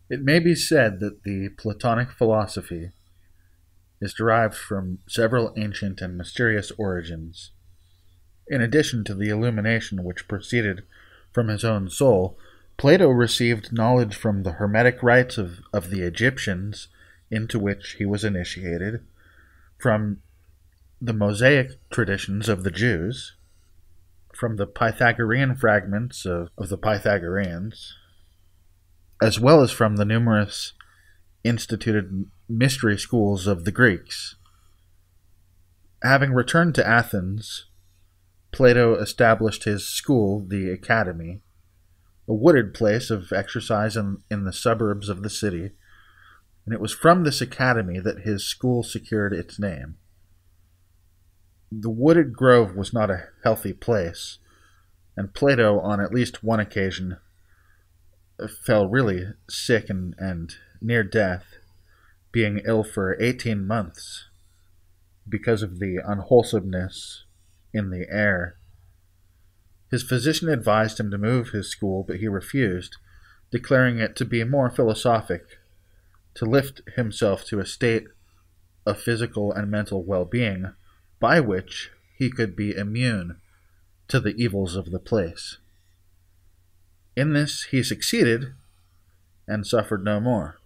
It may be said that the Platonic philosophy is derived from several ancient and mysterious origins. In addition to the illumination which proceeded from his own soul, Plato received knowledge from the Hermetic rites of the Egyptians, into which he was initiated, from the Mosaic traditions of the Jews, from the Pythagorean fragments of the Pythagoreans, as well as from the numerous instituted mystery schools of the Greeks. Having returned to Athens, Plato established his school, the Academy, a wooded place of exercise in the suburbs of the city, and it was from this academy that his school secured its name. The wooded grove was not a healthy place, and Plato, on at least one occasion, fell really sick and near death, being ill for 18 months because of the unwholesomeness in the air. His physician advised him to move his school, but he refused, declaring it to be more philosophic, to lift himself to a state of physical and mental well-being by which he could be immune to the evils of the place. In this he succeeded, and suffered no more.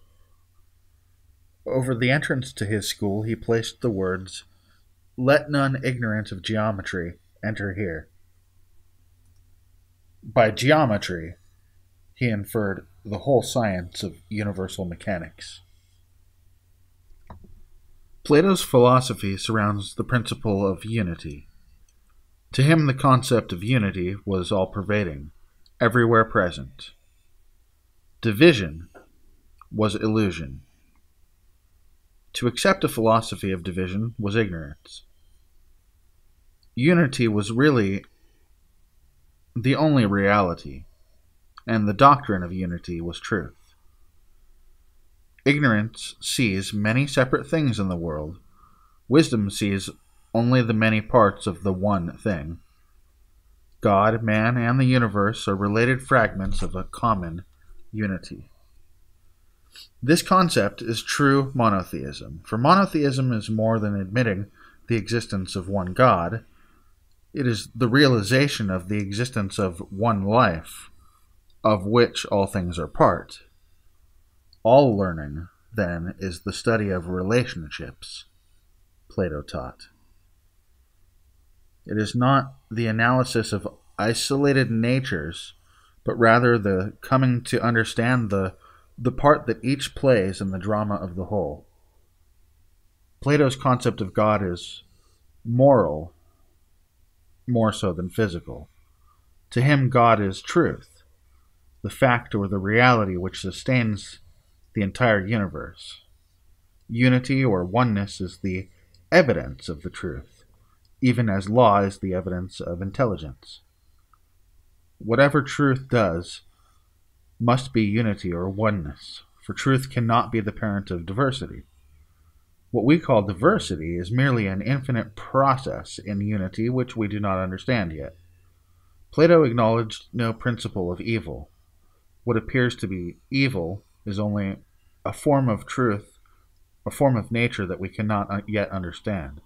Over the entrance to his school he placed the words, "Let none ignorant of geometry enter here." By geometry he inferred the whole science of universal mechanics. Plato's philosophy surrounds the principle of unity. To him the concept of unity was all-pervading, everywhere present. Division was illusion. To accept a philosophy of division was ignorance. Unity was really the only reality, and the doctrine of unity was truth. Ignorance sees many separate things in the world. Wisdom sees only the many parts of the one thing. God, man, and the universe are related fragments of a common unity. This concept is true monotheism, for monotheism is more than admitting the existence of one God. It is the realization of the existence of one life, of which all things are part. All learning, then, is the study of relationships, Plato taught. It is not the analysis of isolated natures, but rather the coming to understand the part that each plays in the drama of the whole. Plato's concept of God is moral, more so than physical. To him, God is truth, the fact or the reality which sustains the entire universe. Unity or oneness is the evidence of the truth, even as law is the evidence of intelligence. Whatever truth does must be unity or oneness, for truth cannot be the parent of diversity. What we call diversity is merely an infinite process in unity which we do not understand yet. Plato acknowledged no principle of evil. What appears to be evil is only a form of truth, a form of nature that we cannot yet understand.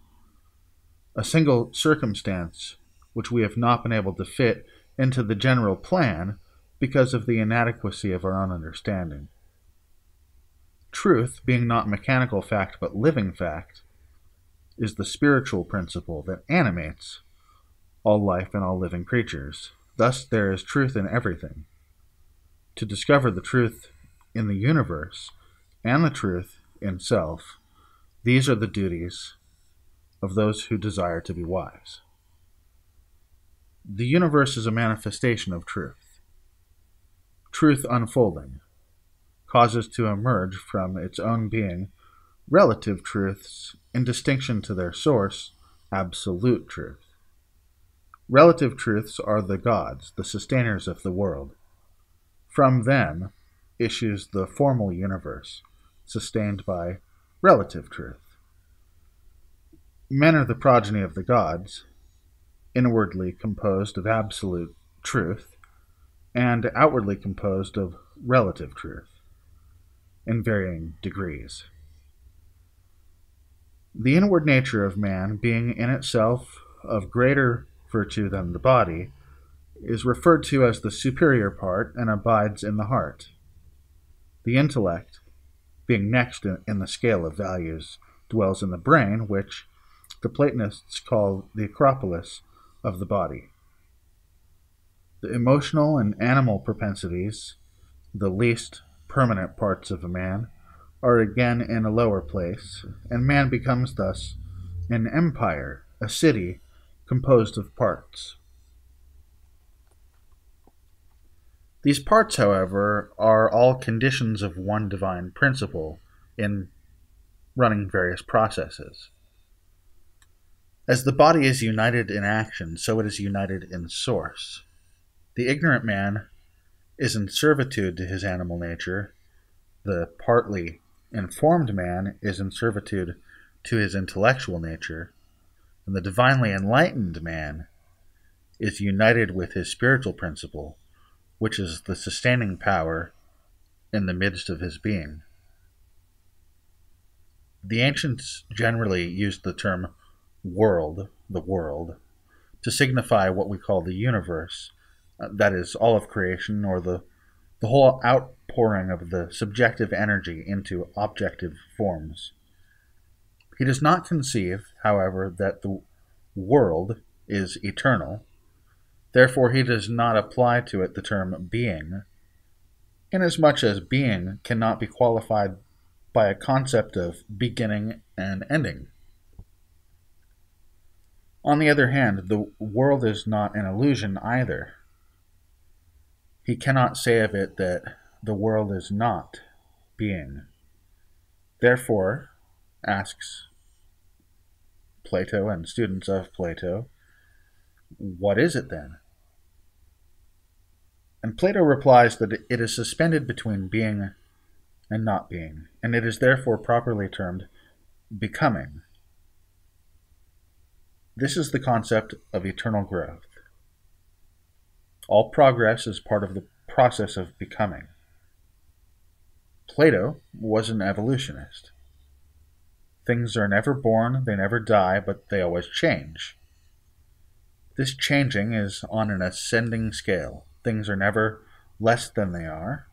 A single circumstance which we have not been able to fit into the general plan because of the inadequacy of our own understanding. Truth, being not mechanical fact but living fact, is the spiritual principle that animates all life and all living creatures. Thus there is truth in everything. To discover the truth in the universe and the truth in self, these are the duties of those who desire to be wise. The universe is a manifestation of truth. Truth unfolding causes to emerge from its own being relative truths in distinction to their source, absolute truth. Relative truths are the gods, the sustainers of the world. From them issues the formal universe, sustained by relative truth. Men are the progeny of the gods, inwardly composed of absolute truth, and outwardly composed of relative truth. in varying degrees. The inward nature of man, being in itself of greater virtue than the body, is referred to as the superior part and abides in the heart. The intellect, being next in the scale of values, dwells in the brain, which the Platonists call the acropolis of the body. The emotional and animal propensities, the least permanent parts of a man, are again in a lower place, and man becomes thus an empire, a city composed of parts. These parts, however, are all conditions of one divine principle in running various processes. As the body is united in action, so it is united in source. The ignorant man is in servitude to his animal nature. The partly informed man is in servitude to his intellectual nature. And the divinely enlightened man is united with his spiritual principle, which is the sustaining power in the midst of his being. The ancients generally used the term world, the world, to signify what we call the universe, that is, all of creation, or the whole outpouring of the subjective energy into objective forms. He does not conceive, however, that the world is eternal. Therefore, he does not apply to it the term being, inasmuch as being cannot be qualified by a concept of beginning and ending. On the other hand, the world is not an illusion either. He cannot say of it that the world is not being. Therefore, asks Plato and students of Plato, what is it then? And Plato replies that it is suspended between being and not being, and it is therefore properly termed becoming. This is the concept of eternal growth. All progress is part of the process of becoming. Plato was an evolutionist. Things are never born, they never die, but they always change. This changing is on an ascending scale. Things are never less than they are.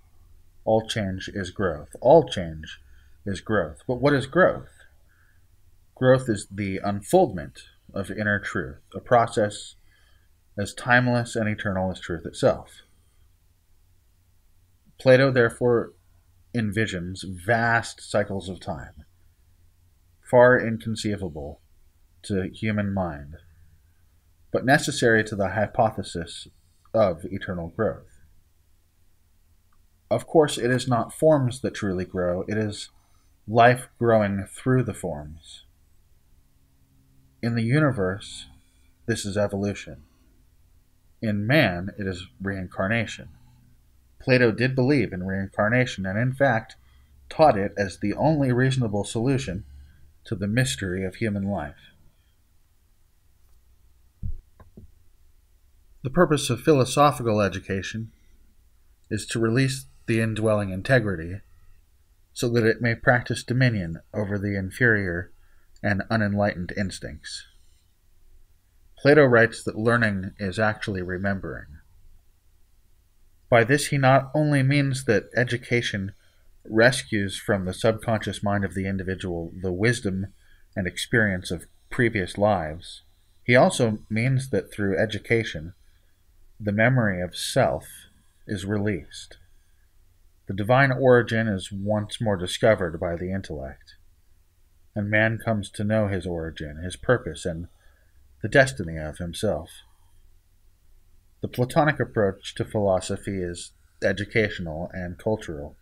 All change is growth. All change is growth. But what is growth? Growth is the unfoldment of inner truth, a process as timeless and eternal as truth itself. Plato therefore envisions vast cycles of time, far inconceivable to human mind, but necessary to the hypothesis of eternal growth. Of course, it is not forms that truly grow, it is life growing through the forms. In the universe, this is evolution. In man, it is reincarnation. Plato did believe in reincarnation, and in fact taught it as the only reasonable solution to the mystery of human life. The purpose of philosophical education is to release the indwelling integrity so that it may practice dominion over the inferior and unenlightened instincts. Plato writes that learning is actually remembering. By this he not only means that education rescues from the subconscious mind of the individual the wisdom and experience of previous lives, he also means that through education, the memory of self is released. The divine origin is once more discovered by the intellect, and man comes to know his origin, his purpose, and the destiny of himself. The Platonic approach to philosophy is educational and cultural.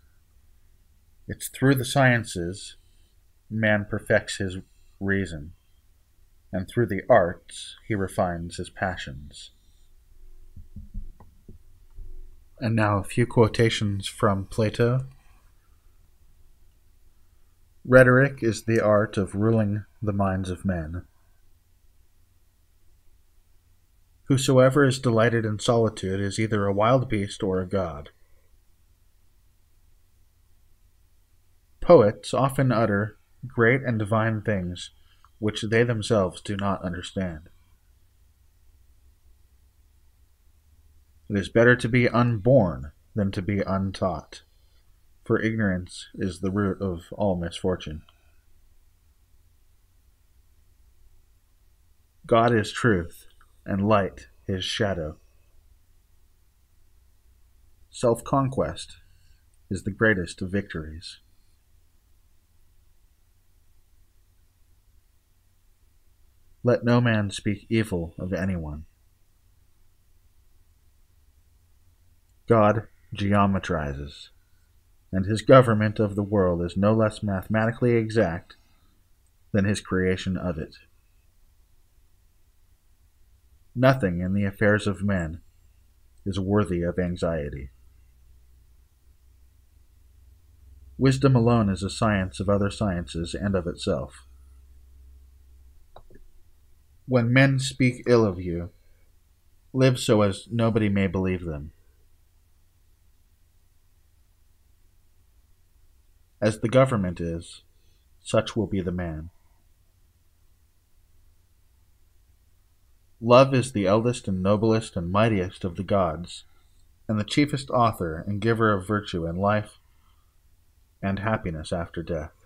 It's through the sciences man perfects his reason, and through the arts he refines his passions. And now a few quotations from Plato. Rhetoric is the art of ruling the minds of men. Whosoever is delighted in solitude is either a wild beast or a god. Poets often utter great and divine things which they themselves do not understand. It is better to be unborn than to be untaught, for ignorance is the root of all misfortune. God is truth, and light his shadow. Self-conquest is the greatest of victories. Let no man speak evil of anyone. God geometrizes, and his government of the world is no less mathematically exact than his creation of it. Nothing in the affairs of men is worthy of anxiety. Wisdom alone is a science of other sciences and of itself. When men speak ill of you, live so as nobody may believe them. As the government is, such will be the man. Love is the eldest and noblest and mightiest of the gods, and the chiefest author and giver of virtue in life and happiness after death.